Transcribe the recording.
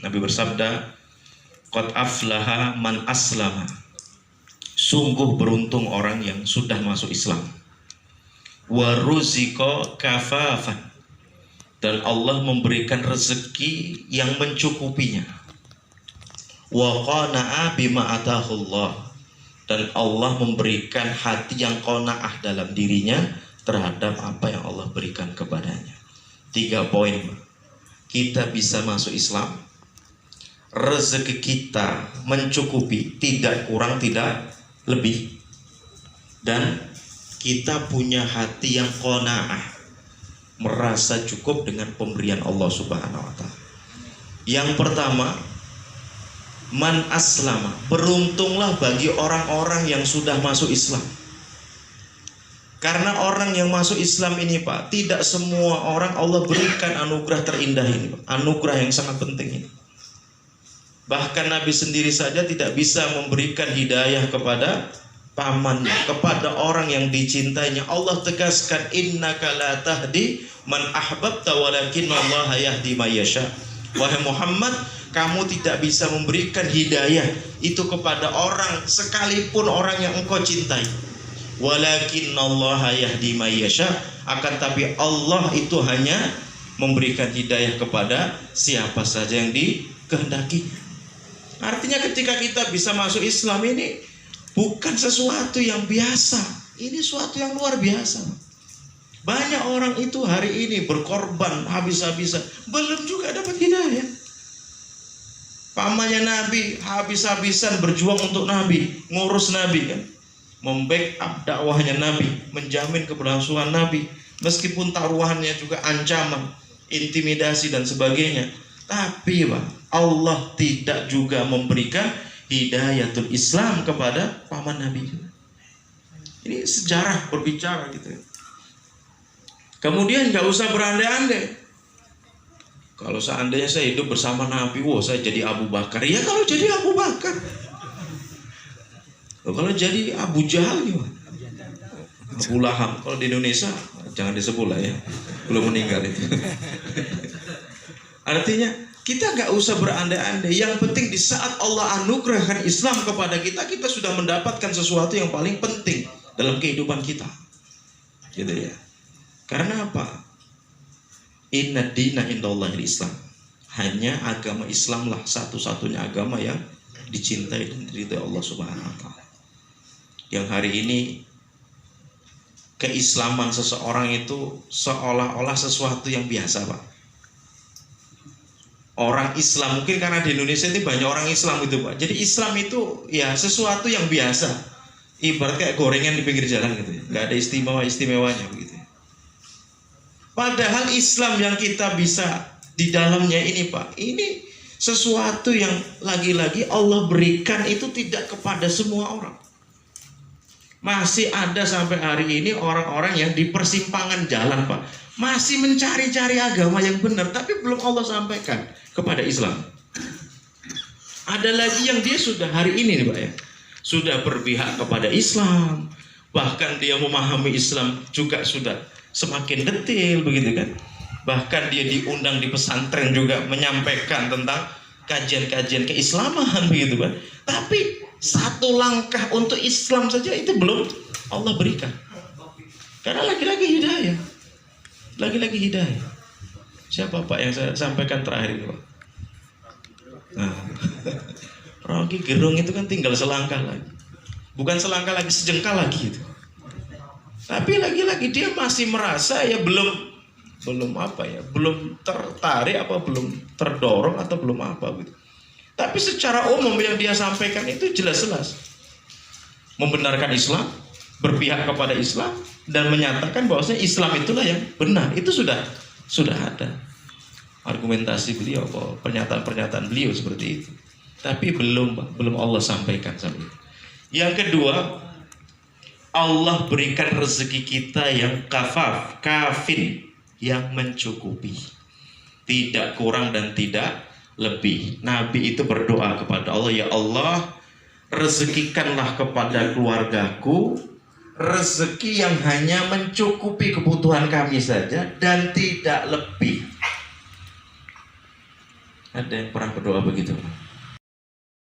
Nabi bersabda, qad aflaha man aslama. Sungguh beruntung orang yang sudah masuk Islam. Wa ruziqa kafafan. Dan Allah memberikan rezeki yang mencukupinya. Wa qana'a bima atahullah. Dan Allah memberikan hati yang qanaah dalam dirinya terhadap apa yang Allah berikan kepadanya. 3 poin. Kita bisa masuk Islam, rezeki kita mencukupi, tidak kurang tidak lebih, dan kita punya hati yang qanaah, merasa cukup dengan pemberian Allah Subhanahu wa ta'ala. Yang pertama, man aslama. Beruntunglah bagi orang-orang yang sudah masuk Islam. Karena orang yang masuk Islam ini Pak, tidak semua orang Allah berikan anugerah terindah ini Pak. Anugerah yang sangat penting ini. Bahkan Nabi sendiri saja tidak bisa memberikan hidayah kepada pamannya, kepada orang yang dicintainya. Allah tegaskan, innaka la tahdi man ahbabta walakinallaha yahdi may yasha. Wahai Muhammad, kamu tidak bisa memberikan hidayah itu kepada orang sekalipun orang yang engkau cintai. Walakinallaha yahdi may yasha. Akan tapi Allah itu hanya memberikan hidayah kepada siapa saja yang dikehendaki. Artinya ketika kita bisa masuk Islam ini bukan sesuatu yang biasa. Ini sesuatu yang luar biasa. Banyak orang itu hari ini berkorban habis-habisan, belum juga dapat hidayah. Pamannya Nabi habis-habisan berjuang untuk Nabi, ngurus Nabi kan, membackup dakwahnya Nabi, menjamin keberlangsungan Nabi, meskipun taruhannya juga ancaman, intimidasi dan sebagainya. Tapi Pak, Allah tidak juga memberikan hidayatul Islam kepada paman Nabi. Ini sejarah berbicara gitu. Kemudian nggak usah berandai-andai. Kalau seandainya saya hidup bersama Nabi, wah saya jadi Abu Bakar. Ya kalau jadi Abu Bakar. Kalau jadi Abu Jahal gimana? Abu Lahab. Kalau di Indonesia jangan disebut lah ya, belum meninggal itu. Artinya kita nggak usah berandai-andai. Yang penting di saat Allah anugerahkan Islam kepada kita, kita sudah mendapatkan sesuatu yang paling penting dalam kehidupan kita. Gitu ya. Karena apa? Inna dina indallahil Islam. Hanya agama Islam lah satu-satunya agama yang dicintai dan diridhai Allah Subhanahu wa ta'ala. Yang hari ini keislaman seseorang itu seolah-olah sesuatu yang biasa Pak. Orang Islam, mungkin karena di Indonesia ini banyak orang Islam itu Pak. Jadi Islam itu ya sesuatu yang biasa. Ibarat kayak gorengan di pinggir jalan gitu ya. Gak ada istimewa-istimewanya begitu. Padahal Islam yang kita bisa di dalamnya ini Pak, ini sesuatu yang lagi-lagi Allah berikan itu tidak kepada semua orang. Masih ada sampai hari ini orang-orang yang di persimpangan jalan Pak, masih mencari-cari agama yang benar, tapi belum Allah sampaikan kepada Islam. Ada lagi yang dia sudah hari ini nih Pak ya, sudah berpihak kepada Islam, bahkan dia memahami Islam juga sudah semakin detail begitu kan. Bahkan dia diundang di pesantren juga menyampaikan tentang kajian-kajian keislaman begitu kan. Tapi satu langkah untuk Islam saja itu belum Allah berikan. Karena lagi-lagi hidayah. Lagi-lagi hidayah. Siapa Pak yang saya sampaikan terakhir ini Pak? Nah, Rocky Gerung itu kan tinggal selangkah lagi. Bukan selangkah lagi, sejengkal lagi itu. Tapi lagi-lagi dia masih merasa ya belum apa ya, belum tertarik apa belum terdorong atau belum apa gitu. Tapi secara umum yang dia sampaikan itu jelas-jelas membenarkan Islam, berpihak kepada Islam dan menyatakan bahwasanya Islam itulah yang benar. Itu sudah ada argumentasi beliau, pernyataan-pernyataan beliau seperti itu. Tapi belum Allah sampaikan sampai itu. Yang kedua, Allah berikan rezeki kita yang kafin, yang mencukupi, tidak kurang dan tidak lebih. Nabi itu berdoa kepada Allah, ya Allah, rezekikanlah kepada keluargaku rezeki yang hanya mencukupi kebutuhan kami saja dan tidak lebih. Ada yang pernah berdoa begitu?